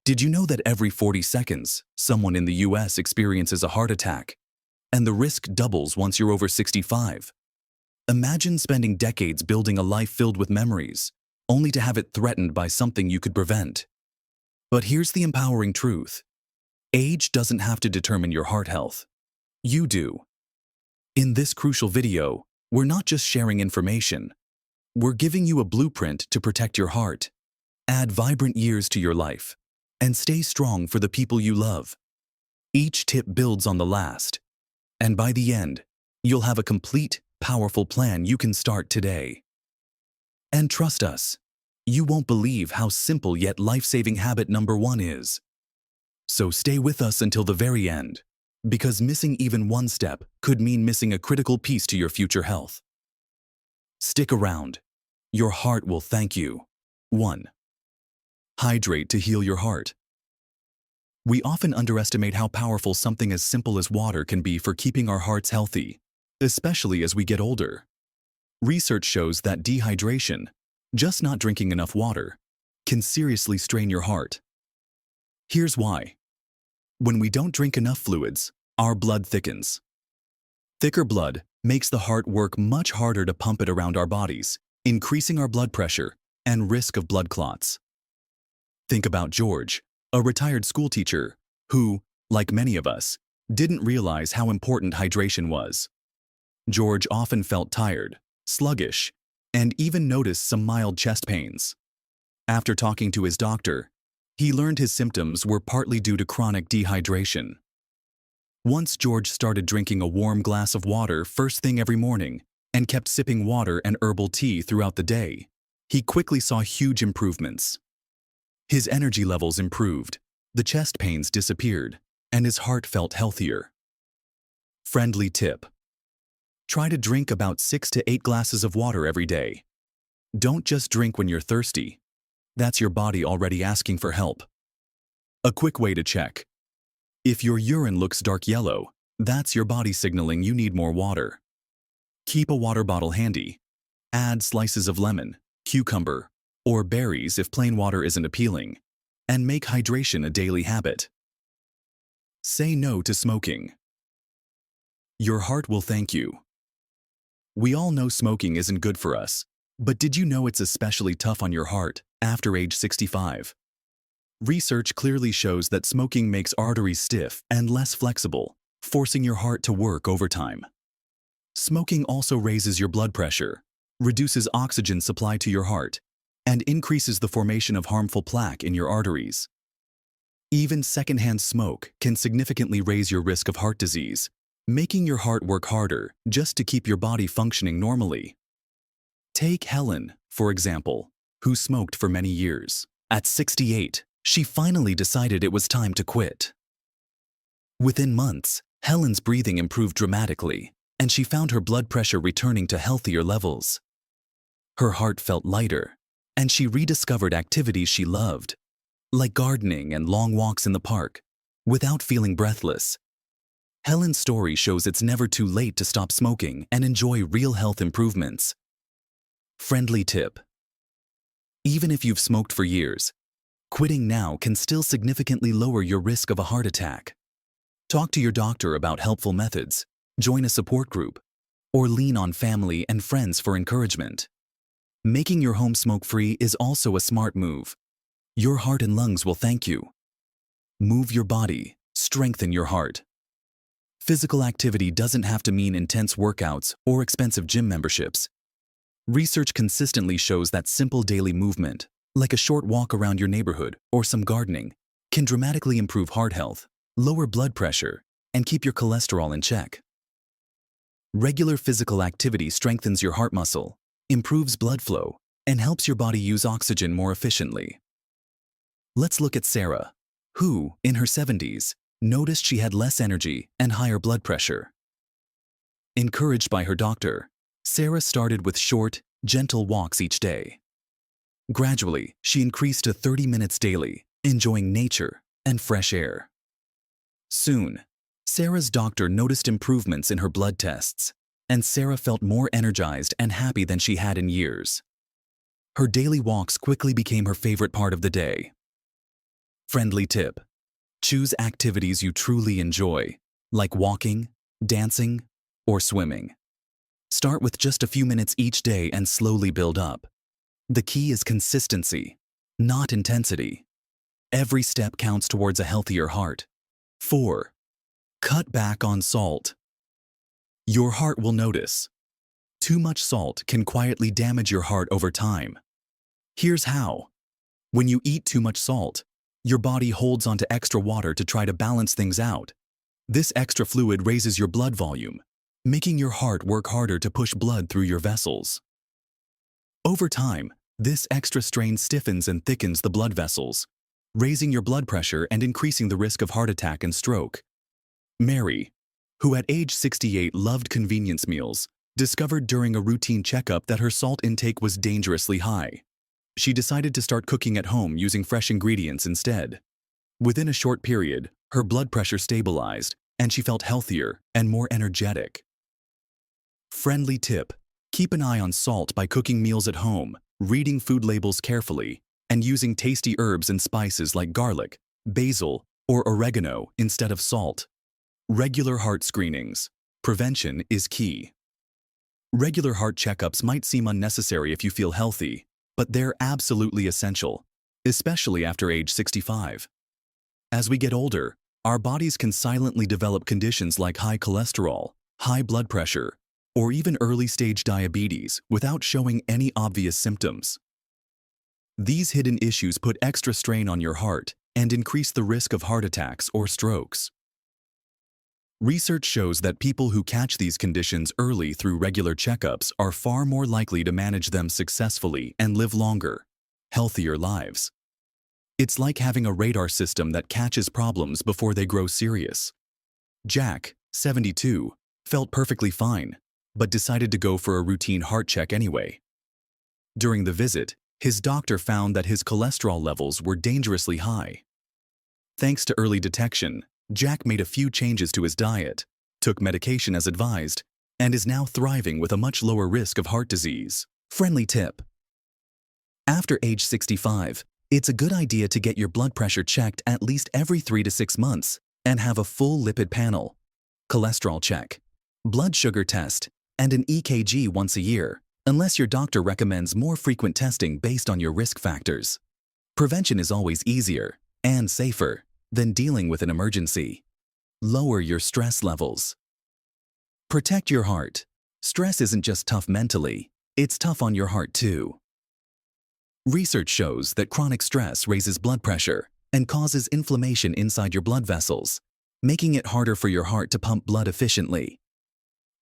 Did you know that every 40 seconds, someone in the US experiences a heart attack? And the risk doubles once you're over 65. Imagine spending decades building a life filled with memories, only to have it threatened by something you could prevent. But here's the empowering truth. Age doesn't have to determine your heart health. You do. In this crucial video, we're not just sharing information. We're giving you a blueprint to protect your heart, add vibrant years to your life, and stay strong for the people you love. Each tip builds on the last, and by the end, you'll have a complete, powerful plan you can start today. And trust us, you won't believe how simple yet life-saving habit number 1 is. So stay with us until the very end, because missing even one step could mean missing a critical piece to your future health. Stick around. Your heart will thank you. 1. Hydrate to heal your heart. We often underestimate how powerful something as simple as water can be for keeping our hearts healthy, especially as we get older. Research shows that dehydration, just not drinking enough water, can seriously strain your heart. Here's why. When we don't drink enough fluids, our blood thickens. Thicker blood makes the heart work much harder to pump it around our bodies, increasing our blood pressure and risk of blood clots. Think about George, a retired schoolteacher who, like many of us, didn't realize how important hydration was. George often felt tired, sluggish, and even noticed some mild chest pains. After talking to his doctor, he learned his symptoms were partly due to chronic dehydration. Once George started drinking a warm glass of water first thing every morning and kept sipping water and herbal tea throughout the day, he quickly saw huge improvements. His energy levels improved, the chest pains disappeared, and his heart felt healthier. Friendly tip. Try to drink about 6 to 8 glasses of water every day. Don't just drink when you're thirsty. That's your body already asking for help. A quick way to check. If your urine looks dark yellow, that's your body signaling you need more water. Keep a water bottle handy. Add slices of lemon, cucumber, or berries if plain water isn't appealing, and make hydration a daily habit. Say no to smoking. Your heart will thank you. We all know smoking isn't good for us, but did you know it's especially tough on your heart after age 65? Research clearly shows that smoking makes arteries stiff and less flexible, forcing your heart to work overtime. Smoking also raises your blood pressure, reduces oxygen supply to your heart, and increases the formation of harmful plaque in your arteries. Even secondhand smoke can significantly raise your risk of heart disease, making your heart work harder just to keep your body functioning normally. Take Helen, for example, who smoked for many years. At 68, she finally decided it was time to quit. Within months, Helen's breathing improved dramatically, and she found her blood pressure returning to healthier levels. Her heart felt lighter, and she rediscovered activities she loved, like gardening and long walks in the park, without feeling breathless. Helen's story shows it's never too late to stop smoking and enjoy real health improvements. Friendly tip. Even if you've smoked for years, quitting now can still significantly lower your risk of a heart attack. Talk to your doctor about helpful methods, join a support group, or lean on family and friends for encouragement. Making your home smoke-free is also a smart move. Your heart and lungs will thank you. Move your body, strengthen your heart. Physical activity doesn't have to mean intense workouts or expensive gym memberships. Research consistently shows that simple daily movement, like a short walk around your neighborhood or some gardening, can dramatically improve heart health, lower blood pressure, and keep your cholesterol in check. Regular physical activity strengthens your heart muscle, improves blood flow, and helps your body use oxygen more efficiently. Let's look at Sarah, who, in her 70s, noticed she had less energy and higher blood pressure. Encouraged by her doctor, Sarah started with short, gentle walks each day. Gradually, she increased to 30 minutes daily, enjoying nature and fresh air. Soon, Sarah's doctor noticed improvements in her blood tests, and Sarah felt more energized and happy than she had in years. Her daily walks quickly became her favorite part of the day. Friendly tip: choose activities you truly enjoy, like walking, dancing, or swimming. Start with just a few minutes each day and slowly build up. The key is consistency, not intensity. Every step counts towards a healthier heart. 4. Cut back on salt. Your heart will notice. Too much salt can quietly damage your heart over time. Here's how. When you eat too much salt, your body holds onto extra water to try to balance things out. This extra fluid raises your blood volume, making your heart work harder to push blood through your vessels. Over time, this extra strain stiffens and thickens the blood vessels, raising your blood pressure and increasing the risk of heart attack and stroke. Mary, who at age 68 loved convenience meals, discovered during a routine checkup that her salt intake was dangerously high. She decided to start cooking at home using fresh ingredients instead. Within a short period, her blood pressure stabilized, and she felt healthier and more energetic. Friendly tip: keep an eye on salt by cooking meals at home, reading food labels carefully, and using tasty herbs and spices like garlic, basil, or oregano instead of salt. Regular heart screenings. Prevention is key. Regular heart checkups might seem unnecessary if you feel healthy, but they're absolutely essential, especially after age 65. As we get older, our bodies can silently develop conditions like high cholesterol, high blood pressure, or even early-stage diabetes without showing any obvious symptoms. These hidden issues put extra strain on your heart and increase the risk of heart attacks or strokes. Research shows that people who catch these conditions early through regular checkups are far more likely to manage them successfully and live longer, healthier lives. It's like having a radar system that catches problems before they grow serious. Jack, 72, felt perfectly fine, but decided to go for a routine heart check anyway. During the visit, his doctor found that his cholesterol levels were dangerously high. Thanks to early detection, Jack made a few changes to his diet, took medication as advised, and is now thriving with a much lower risk of heart disease. Friendly tip: after age 65, it's a good idea to get your blood pressure checked at least every 3 to 6 months and have a full lipid panel, cholesterol check, blood sugar test, and an EKG once a year, unless your doctor recommends more frequent testing based on your risk factors. Prevention is always easier and safer than dealing with an emergency. Lower your stress levels. Protect your heart. Stress isn't just tough mentally, it's tough on your heart too. Research shows that chronic stress raises blood pressure and causes inflammation inside your blood vessels, making it harder for your heart to pump blood efficiently.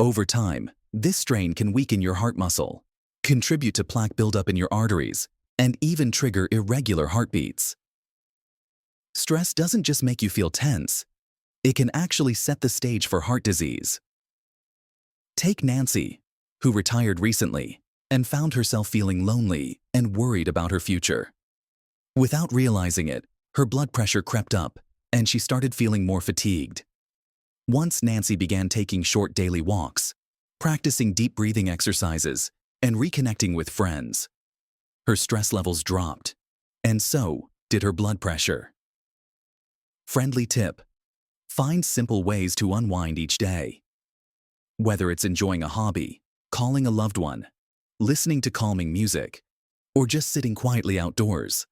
Over time, this strain can weaken your heart muscle, contribute to plaque buildup in your arteries, and even trigger irregular heartbeats. Stress doesn't just make you feel tense, it can actually set the stage for heart disease. Take Nancy, who retired recently and found herself feeling lonely and worried about her future. Without realizing it, her blood pressure crept up and she started feeling more fatigued. Once Nancy began taking short daily walks, practicing deep breathing exercises, and reconnecting with friends, her stress levels dropped, and so did her blood pressure. Friendly tip: find simple ways to unwind each day. Whether it's enjoying a hobby, calling a loved one, listening to calming music, or just sitting quietly outdoors,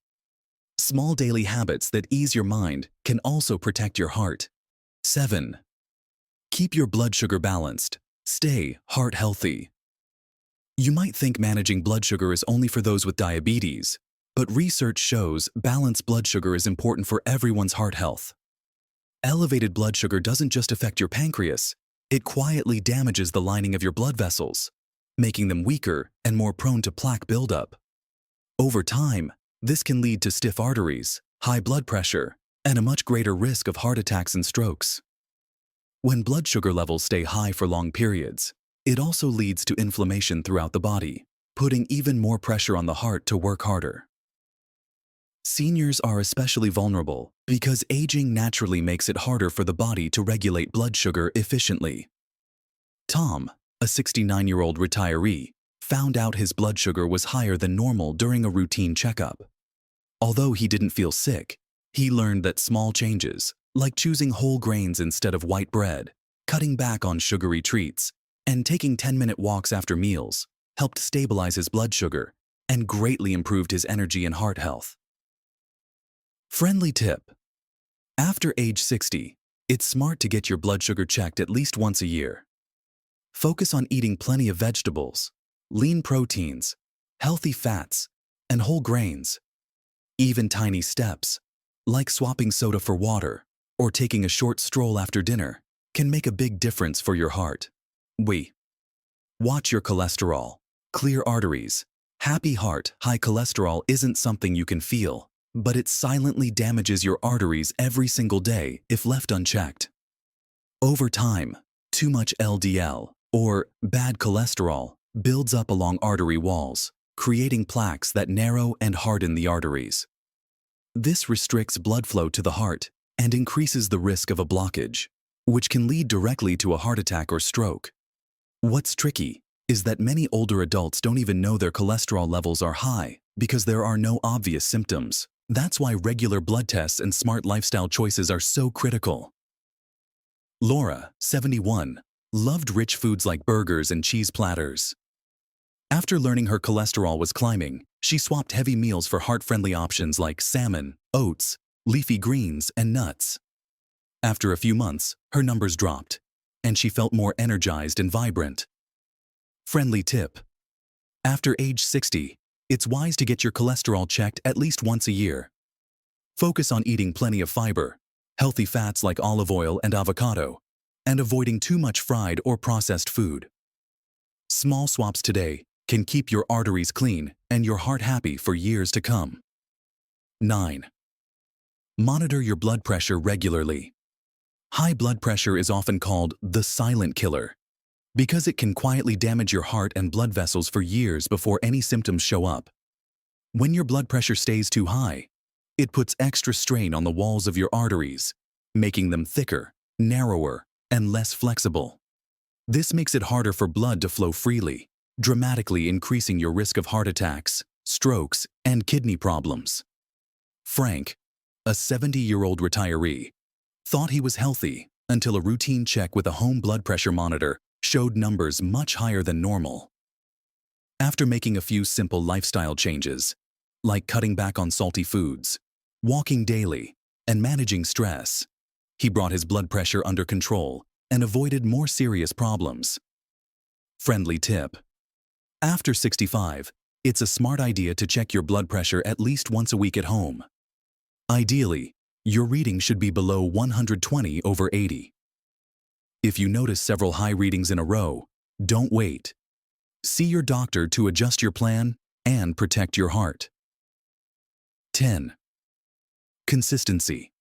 small daily habits that ease your mind can also protect your heart. 7. Keep your blood sugar balanced. Stay heart healthy. You might think managing blood sugar is only for those with diabetes, but research shows balanced blood sugar is important for everyone's heart health. Elevated blood sugar doesn't just affect your pancreas, it quietly damages the lining of your blood vessels, making them weaker and more prone to plaque buildup. Over time, this can lead to stiff arteries, high blood pressure, and a much greater risk of heart attacks and strokes. When blood sugar levels stay high for long periods, it also leads to inflammation throughout the body, putting even more pressure on the heart to work harder. Seniors are especially vulnerable because aging naturally makes it harder for the body to regulate blood sugar efficiently. Tom, a 69-year-old retiree, found out his blood sugar was higher than normal during a routine checkup. Although he didn't feel sick, He learned that small changes, like choosing whole grains instead of white bread, cutting back on sugary treats, and taking 10-minute walks after meals, helped stabilize his blood sugar and greatly improved his energy and heart health. Friendly tip: after age 60, it's smart to get your blood sugar checked at least once a year. Focus on eating plenty of vegetables, lean proteins, healthy fats, and whole grains. Even tiny steps, like swapping soda for water or taking a short stroll after dinner, can make a big difference for your heart. Watch your cholesterol. Clear arteries. Happy heart. High cholesterol isn't something you can feel, but it silently damages your arteries every single day if left unchecked. Over time, too much LDL, or bad cholesterol, builds up along artery walls, creating plaques that narrow and harden the arteries. This restricts blood flow to the heart and increases the risk of a blockage, which can lead directly to a heart attack or stroke. What's tricky is that many older adults don't even know their cholesterol levels are high because there are no obvious symptoms. That's why regular blood tests and smart lifestyle choices are so critical. Laura, 71, loved rich foods like burgers and cheese platters. After learning her cholesterol was climbing, she swapped heavy meals for heart-friendly options like salmon, oats, leafy greens, and nuts. After a few months, her numbers dropped, and she felt more energized and vibrant. Friendly tip: after age 60, it's wise to get your cholesterol checked at least once a year. Focus on eating plenty of fiber, healthy fats like olive oil and avocado, and avoiding too much fried or processed food. Small swaps today can keep your arteries clean and your heart happy for years to come. 9. Monitor your blood pressure regularly. High blood pressure is often called the silent killer because it can quietly damage your heart and blood vessels for years before any symptoms show up. When your blood pressure stays too high, it puts extra strain on the walls of your arteries, making them thicker, narrower, and less flexible. This makes it harder for blood to flow freely, dramatically increasing your risk of heart attacks, strokes, and kidney problems. Frank, a 70-year-old retiree, thought he was healthy until a routine check with a home blood pressure monitor showed numbers much higher than normal. After making a few simple lifestyle changes, like cutting back on salty foods, walking daily, and managing stress, he brought his blood pressure under control and avoided more serious problems. Friendly tip: after 65, it's a smart idea to check your blood pressure at least once a week at home. Ideally, your reading should be below 120/80. If you notice several high readings in a row, don't wait. See your doctor to adjust your plan and protect your heart. 10. Consistency.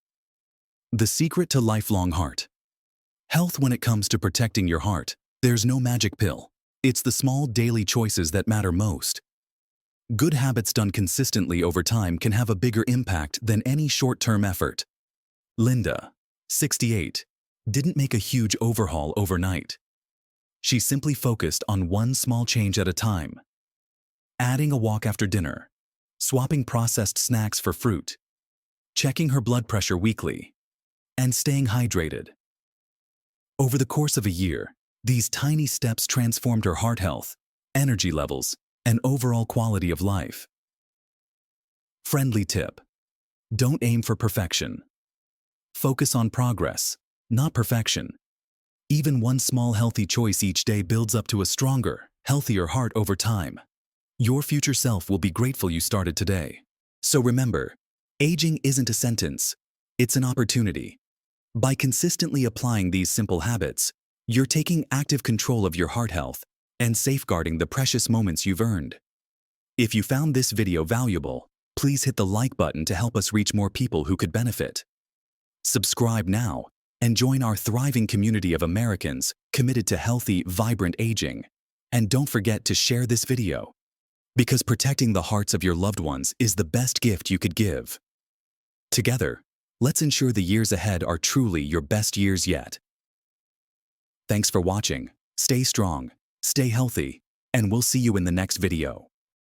The secret to lifelong heart health. When it comes to protecting your heart, there's no magic pill. It's the small daily choices that matter most. Good habits done consistently over time can have a bigger impact than any short-term effort. Linda, 68, didn't make a huge overhaul overnight. She simply focused on one small change at a time. Adding a walk after dinner, swapping processed snacks for fruit, checking her blood pressure weekly, and staying hydrated. Over the course of a year, these tiny steps transformed her heart health, energy levels, and overall quality of life. Friendly tip: don't aim for perfection. Focus on progress, not perfection. Even one small healthy choice each day builds up to a stronger, healthier heart over time. Your future self will be grateful you started today. So remember, aging isn't a sentence, it's an opportunity. By consistently applying these simple habits, you're taking active control of your heart health and safeguarding the precious moments you've earned. If you found this video valuable, please hit the like button to help us reach more people who could benefit. Subscribe now and join our thriving community of Americans committed to healthy, vibrant aging. And don't forget to share this video, because protecting the hearts of your loved ones is the best gift you could give. Together, let's ensure the years ahead are truly your best years yet. Thanks for watching. Stay strong, stay healthy, and we'll see you in the next video.